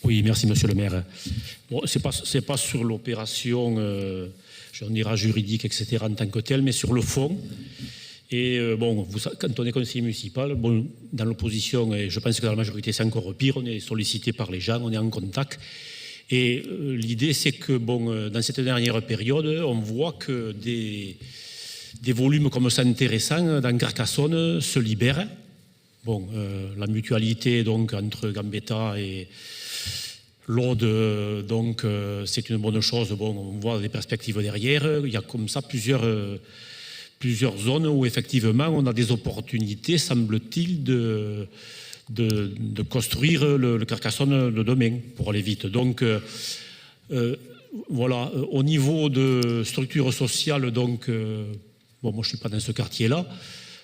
Oui, merci Monsieur le maire. Bon, c'est pas sur l'opération, j'en dirais juridique, etc. en tant que tel, mais sur le fond. Et bon, quand on est conseiller municipal, bon, dans l'opposition, et je pense que dans la majorité c'est encore pire, on est sollicité par les gens, on est en contact. Et l'idée c'est que bon, dans cette dernière période, on voit que des volumes comme ça intéressants dans Carcassonne se libèrent. Bon, la mutualité donc entre Gambetta et l'Aude, donc c'est une bonne chose. Bon, on voit des perspectives derrière. Il y a comme ça plusieurs zones où effectivement on a des opportunités, semble-t-il, de construire le Carcassonne de demain, pour aller vite. Donc voilà, au niveau de structure sociale, donc bon, moi je ne suis pas dans ce quartier-là,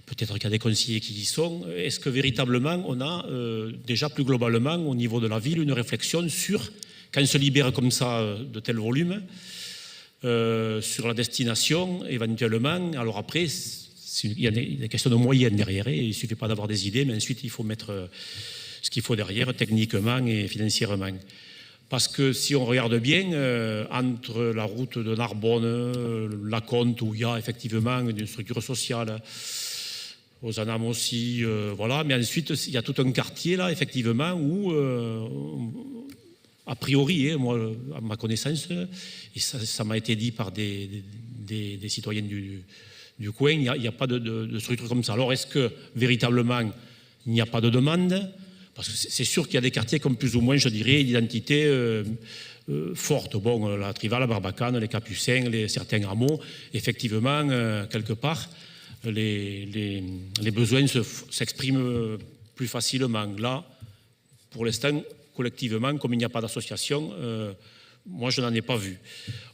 peut-être qu'il y a des conseillers qui y sont. Est-ce que véritablement on a déjà plus globalement au niveau de la ville une réflexion sur, quand on se libère comme ça de tels volumes, sur la destination éventuellement? Alors après, il y a des questions de moyens derrière, il ne suffit pas d'avoir des idées, mais ensuite il faut mettre ce qu'il faut derrière techniquement et financièrement. Parce que si on regarde bien, entre la route de Narbonne, la Comte, où il y a effectivement une structure sociale, aux Anames aussi, voilà, mais ensuite il y a tout un quartier là, effectivement, où a priori, moi, à ma connaissance, et ça m'a été dit par des citoyens du coin, il n'y a pas de structure comme ça. Alors est-ce que véritablement il n'y a pas de demande? Parce que c'est sûr qu'il y a des quartiers comme plus ou moins, je dirais, d'identité forte. Bon, la Trival, la Barbacane, les Capucins, certains hameaux, effectivement, quelque part, les besoins s'expriment plus facilement. Là, pour l'instant, collectivement, comme il n'y a pas d'association, moi je n'en ai pas vu.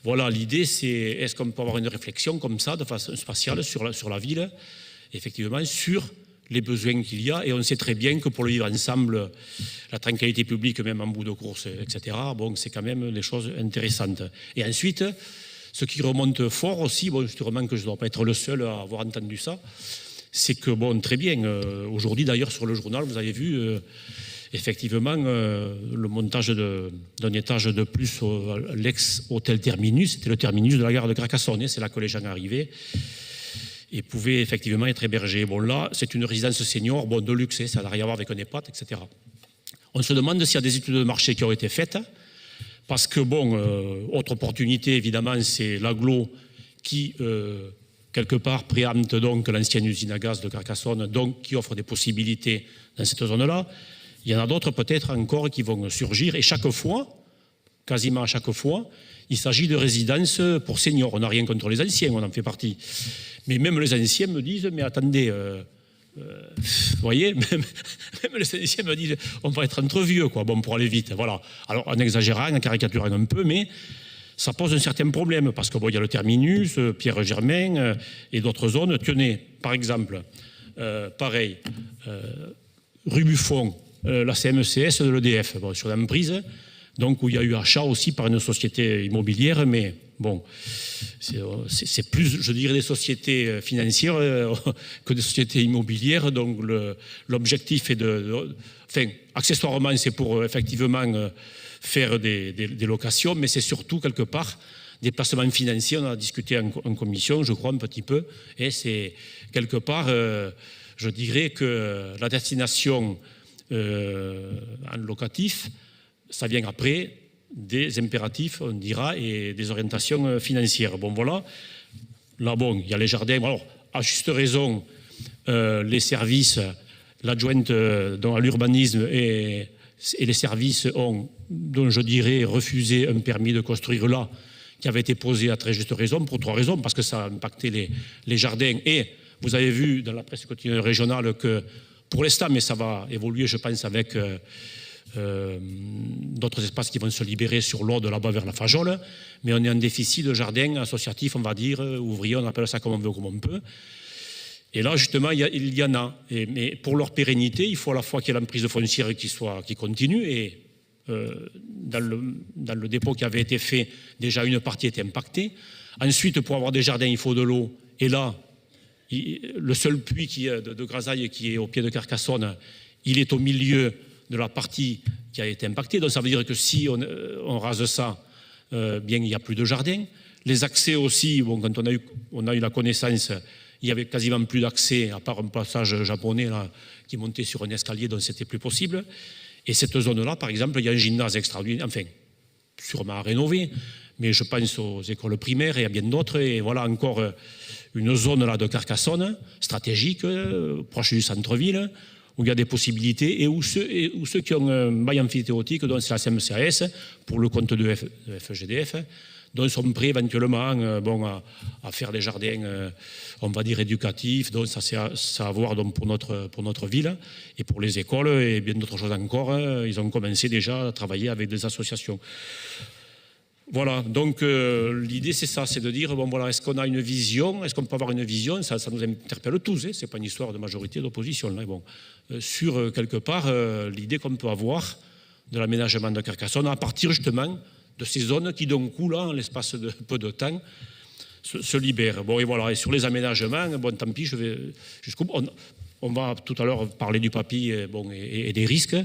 Voilà, l'idée c'est, est-ce qu'on peut avoir une réflexion comme ça, de façon spatiale, sur la ville, effectivement, sur les besoins qu'il y a, et on sait très bien que pour le vivre ensemble, la tranquillité publique, même en bout de course, etc., bon, c'est quand même des choses intéressantes. Et ensuite, ce qui remonte fort aussi, bon, sûrement que je ne dois pas être le seul à avoir entendu ça, c'est que, bon, très bien, aujourd'hui d'ailleurs sur le journal, vous avez vu effectivement le montage d'un étage de plus à l'ex-hôtel Terminus, c'était le terminus de la gare de Carcassonne, c'est là que les gens arrivaient et pouvaient effectivement être hébergés. Bon là, c'est une résidence senior, bon, de luxe, ça n'a rien à voir avec un EHPAD, etc. On se demande s'il y a des études de marché qui ont été faites, parce que, bon, autre opportunité, évidemment, c'est l'agglo qui, quelque part, préempte donc l'ancienne usine à gaz de Carcassonne, donc qui offre des possibilités dans cette zone-là. Il y en a d'autres peut-être encore qui vont surgir, et chaque fois, quasiment à chaque fois, il s'agit de résidences pour seniors. On n'a rien contre les anciens, on en fait partie. Mais même les anciens me disent, mais attendez, vous voyez, même les anciens me disent, on va être entre vieux, quoi, bon, pour aller vite. Voilà. Alors, en exagérant, en caricaturant un peu, mais ça pose un certain problème, parce qu'il bon, y a le terminus, Pierre-Germain et d'autres zones. Tenez, par exemple, pareil, rue Buffon, la CMCS de l'EDF, bon, sur l'emprise, donc où il y a eu achat aussi par une société immobilière, mais bon, c'est plus, je dirais, des sociétés financières que des sociétés immobilières, donc l'objectif est enfin, accessoirement, c'est pour effectivement faire des locations, mais c'est surtout quelque part des placements financiers. On a discuté en commission, je crois, un petit peu, et c'est quelque part, je dirais que la destination en locatif, ça vient après des impératifs, on dira, et des orientations financières. Bon, voilà. Là, bon, il y a les jardins. Alors, à juste raison, les services, l'adjointe à l'urbanisme et les services ont, dont je dirais, refusé un permis de construire là, qui avait été posé à très juste raison, pour 3 raisons, parce que ça a impacté les jardins. Et vous avez vu dans la presse quotidienne régionale que, pour l'instant, mais ça va évoluer, je pense, avec d'autres espaces qui vont se libérer sur l'Aude, là-bas vers la Fajole, mais on est en déficit de jardins associatifs, on va dire, ouvriers, on appelle ça comme on veut, comme on peut. Et là, justement, il y en a. Mais pour leur pérennité, il faut à la fois qu'il y ait l'emprise foncière qui continue, et dans le dépôt qui avait été fait, déjà une partie était impactée. Ensuite, pour avoir des jardins, il faut de l'eau, et là, le seul puits de Grasailles qui est au pied de Carcassonne, il est au milieu de la partie qui a été impactée. Donc ça veut dire que si on rase ça, bien il n'y a plus de jardin. Les accès aussi, bon, quand on a eu la connaissance, il n'y avait quasiment plus d'accès, à part un passage japonais là, qui montait sur un escalier, donc c'était plus possible. Et cette zone-là, par exemple, il y a un gymnase extraordinaire, enfin, sûrement à rénover, mais je pense aux écoles primaires et à bien d'autres. Et voilà encore une zone là de Carcassonne, stratégique, proche du centre-ville, où il y a des possibilités et où ceux qui ont un bail amphithéotique, donc c'est la CMCAS, pour le compte de FGDF, donc sont prêts éventuellement à faire des jardins, on va dire, éducatifs. Donc ça, c'est à voir donc, pour notre ville et pour les écoles et bien d'autres choses encore. Ils ont commencé déjà à travailler avec des associations. Voilà, donc l'idée c'est ça, c'est de dire, bon voilà, est-ce qu'on a une vision, est-ce qu'on peut avoir une vision, ça nous interpelle tous, hein, c'est pas une histoire de majorité, d'opposition, là, bon, sur quelque part l'idée qu'on peut avoir de l'aménagement de Carcassonne à partir justement de ces zones qui d'un coup là, en l'espace de peu de temps, se libèrent. Bon et voilà, et sur les aménagements, bon tant pis, je vais jusqu'au bout. On va tout à l'heure parler du papy et des risques.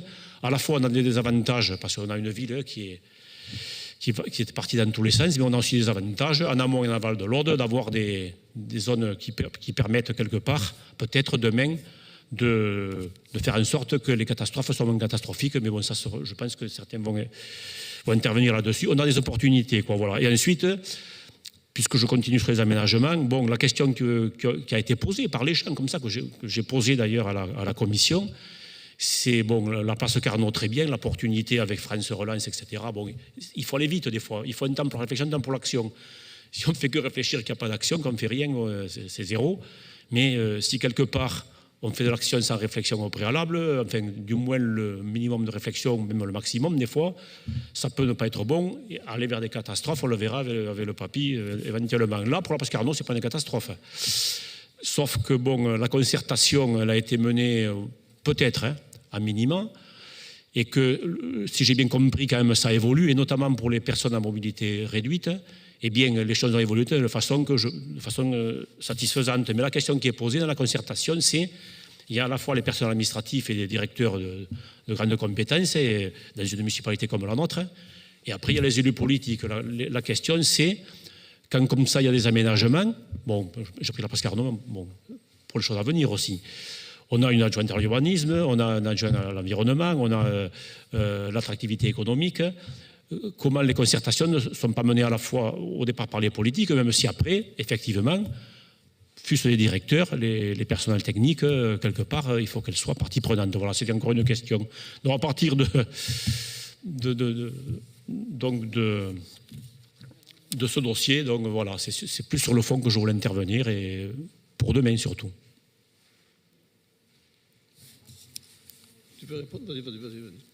À la fois on a des désavantages parce qu'on a une ville qui est partie dans tous les sens, mais on a aussi des avantages, en amont et en aval de l'Aude, d'avoir des zones qui permettent quelque part, peut-être demain, de faire en sorte que les catastrophes soient moins catastrophiques. Mais bon, ça, je pense que certains vont intervenir là-dessus. On a des opportunités, quoi, voilà. Et ensuite, puisque je continue sur les aménagements, bon, la question qui a été posée par les gens, comme ça, que j'ai posée d'ailleurs à la commission, c'est bon, la place Carnot, très bien, l'opportunité avec France Relance, etc. Bon, il faut aller vite des fois, il faut un temps pour la réflexion, un temps pour l'action. Si on ne fait que réfléchir qu'il n'y a pas d'action, qu'on ne fait rien, c'est zéro. Mais si quelque part on fait de l'action sans réflexion au préalable, enfin du moins le minimum de réflexion, même le maximum des fois, ça peut ne pas être bon. Et aller vers des catastrophes, on le verra avec le papy éventuellement. Là, pour la place Carnot, ce n'est pas une catastrophe. Sauf que bon, la concertation, elle a été menée peut-être, hein, à minima, et que, si j'ai bien compris, quand même, ça évolue, et notamment pour les personnes à mobilité réduite, eh bien, les choses ont évolué de façon satisfaisante. Mais la question qui est posée dans la concertation, c'est, il y a à la fois les personnels administratifs et les directeurs de grandes compétences, et dans une municipalité comme la nôtre, et après, il y a les élus politiques. La question, c'est, quand comme ça, il y a des aménagements, bon, j'ai pris la place Carnot, bon, pour les choses à venir aussi, on a une adjointe à l'urbanisme, on a un adjoint à l'environnement, on a l'attractivité économique. Comment les concertations ne sont pas menées à la fois au départ par les politiques, même si après, effectivement, fût-ce les directeurs, les personnels techniques, quelque part, il faut qu'elles soient partie prenante. Voilà, c'est encore une question. Donc à partir de ce dossier, donc voilà, c'est plus sur le fond que je voulais intervenir, et pour demain surtout. Tu peux répondre? Vas-y.